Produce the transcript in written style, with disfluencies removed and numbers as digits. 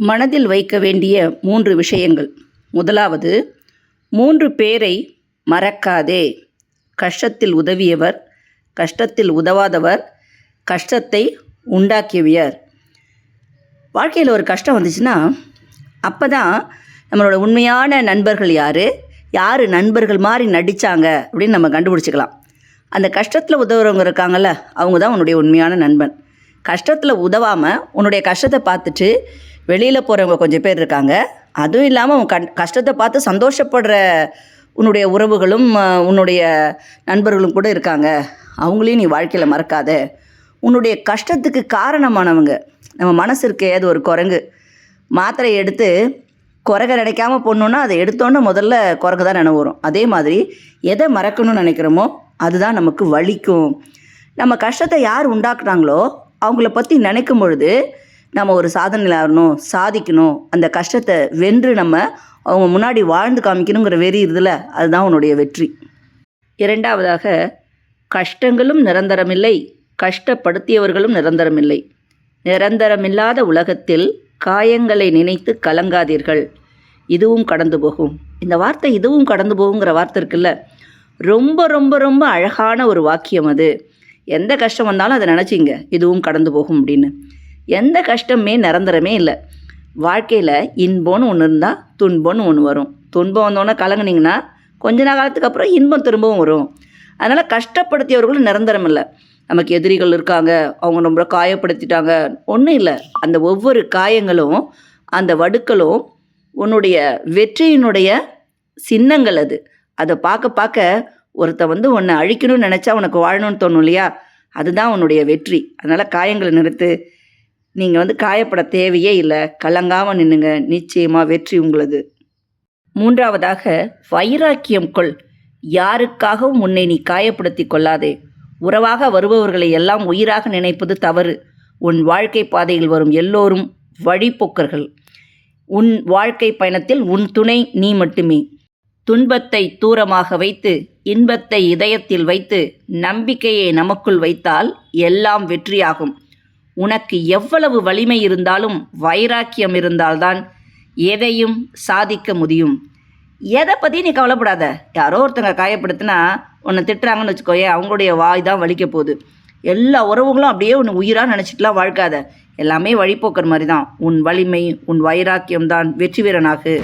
மனதில் வைக்க வேண்டிய 3 விஷயங்கள். முதலாவது, 3 பேரை மறக்காதே. கஷ்டத்தில் உதவியவர், கஷ்டத்தில் உதவாதவர், கஷ்டத்தை உண்டாக்கியவர். வாழ்க்கையில் ஒரு கஷ்டம் வந்துச்சுன்னா அப்போ தான் நம்மளோட உண்மையான நண்பர்கள் யார் நண்பர்கள் மாதிரி நடித்தாங்க அப்படின்னு நம்ம கண்டுபிடிச்சிக்கலாம். அந்த கஷ்டத்தில் உதவுறவங்க இருக்காங்கள்ல, அவங்க தான் உன்னுடைய உண்மையான நண்பன். கஷ்டத்தில் உதவாமல் உன்னுடைய கஷ்டத்தை பார்த்துட்டு வெளியில் போகிறவங்க கொஞ்சம் பேர் இருக்காங்க. அதுவும் இல்லாமல் உன் கஷ்டத்தை பார்த்து சந்தோஷப்படுற உன்னுடைய உறவுகளும் உன்னுடைய நண்பர்களும் கூட இருக்காங்க. அவங்களையும் நீ வாழ்க்கையில் மறக்காத. உன்னுடைய கஷ்டத்துக்கு காரணமானவங்க, நம்ம மனசு இருக்கே, அது ஒரு குரங்கு. மாத்திரை எடுத்து குரகை நினைக்காமல் போடணுன்னா அதை எடுத்தோன்னே முதல்ல குரங்கு தான் நினைவு வரும். அதே மாதிரி எதை மறக்கணும்னு நினைக்கிறோமோ அதுதான் நமக்கு வலிக்கும். நம்ம கஷ்டத்தை யார் உண்டாக்குறாங்களோ அவங்கள பற்றி நினைக்கும் பொழுது நம்ம ஒரு சாதனையில் ஆகணும், சாதிக்கணும், அந்த கஷ்டத்தை வென்று நம்ம அவங்க முன்னாடி வாழ்ந்து காமிக்கணுங்கிற வெறி இருதில்ல, அதுதான் உன்னுடைய வெற்றி. இரண்டாவதாக, கஷ்டங்களும் நிரந்தரமில்லை, கஷ்டப்படுத்தியவர்களும் நிரந்தரமில்லை. நிரந்தரமில்லாத உலகத்தில் காயங்களை நினைத்து கலங்காதீர்கள், இதுவும் கடந்து போகும். இந்த வார்த்தை இதுவும் கடந்து போகுங்கிற வார்த்தை இருக்குல்ல, ரொம்ப ரொம்ப ரொம்ப அழகான ஒரு வாக்கியம் அது. எந்த கஷ்டம் வந்தாலும் அதை நினச்சிங்க, இதுவும் கடந்து போகும் அப்படின்னு. எந்த கஷ்டமே நிரந்தரமே இல்லை. வாழ்க்கையில் இன்பம்னு ஒன்று இருந்தால் துன்பம்னு ஒன்று வரும். துன்பம் வந்தோன்னே கலங்குனீங்கன்னா கொஞ்ச காலத்துக்கு அப்புறம் இன்பம் திரும்பவும் வரும். அதனால் கஷ்டப்படுத்தியவர்களும் நிரந்தரம் இல்லை. நமக்கு எதிரிகள் இருக்காங்க, அவங்க ரொம்ப காயப்படுத்திட்டாங்க, ஒன்றும் இல்லை. அந்த ஒவ்வொரு காயங்களும் அந்த வடுக்களும் உன்னுடைய வெற்றியினுடைய சின்னங்கள். அதை பார்க்க பார்க்க ஒருத்த உன்னை அழிக்கணும்னு நினச்சா உனக்கு வாழணும்னு தோணும் இல்லையா, அதுதான் உன்னுடைய வெற்றி. அதனால் காயங்களை நிறுத்து. நீங்கள் காயப்பட தேவையே இல்லை, கலங்காமல் நின்னுங்க, நிச்சயமாக வெற்றி உங்களது. மூன்றாவதாக, வைராக்கியம் கொள். யாருக்காகவும் உன்னை நீ காயப்படுத்தி கொள்ளாதே. உறவாக வருபவர்களை எல்லாம் உயிராக நினைப்பது தவறு. உன் வாழ்க்கை பாதையில் வரும் எல்லோரும் வழிப்போக்கர்கள். உன் வாழ்க்கை பயணத்தில் உன் துணை நீ மட்டுமே. துன்பத்தை தூரமாக வைத்து இன்பத்தை இதயத்தில் வைத்து நம்பிக்கையை நமக்குள் வைத்தால் எல்லாம் வெற்றியாகும். உனக்கு எவ்வளவு வலிமை இருந்தாலும் வைராக்கியம் இருந்தால்தான் எதையும் சாதிக்க முடியும். எதை பற்றி நீ கவலைப்படாத. யாரோ ஒருத்தங்க காயப்படுத்தினா உன்னை திட்டுறாங்கன்னு வச்சுக்கோயே, அவங்களுடைய வாய் தான் வலிக்க போகுது. எல்லா உறவுகளும் அப்படியே உன்னை உயிராக நினச்சிட்டுலாம் வாழ்க்காத. எல்லாமே வழிபோக்கர் மாதிரி தான். உன் வலிமை, உன் வைராக்கியம் தான் வெற்றி வீரனாகு.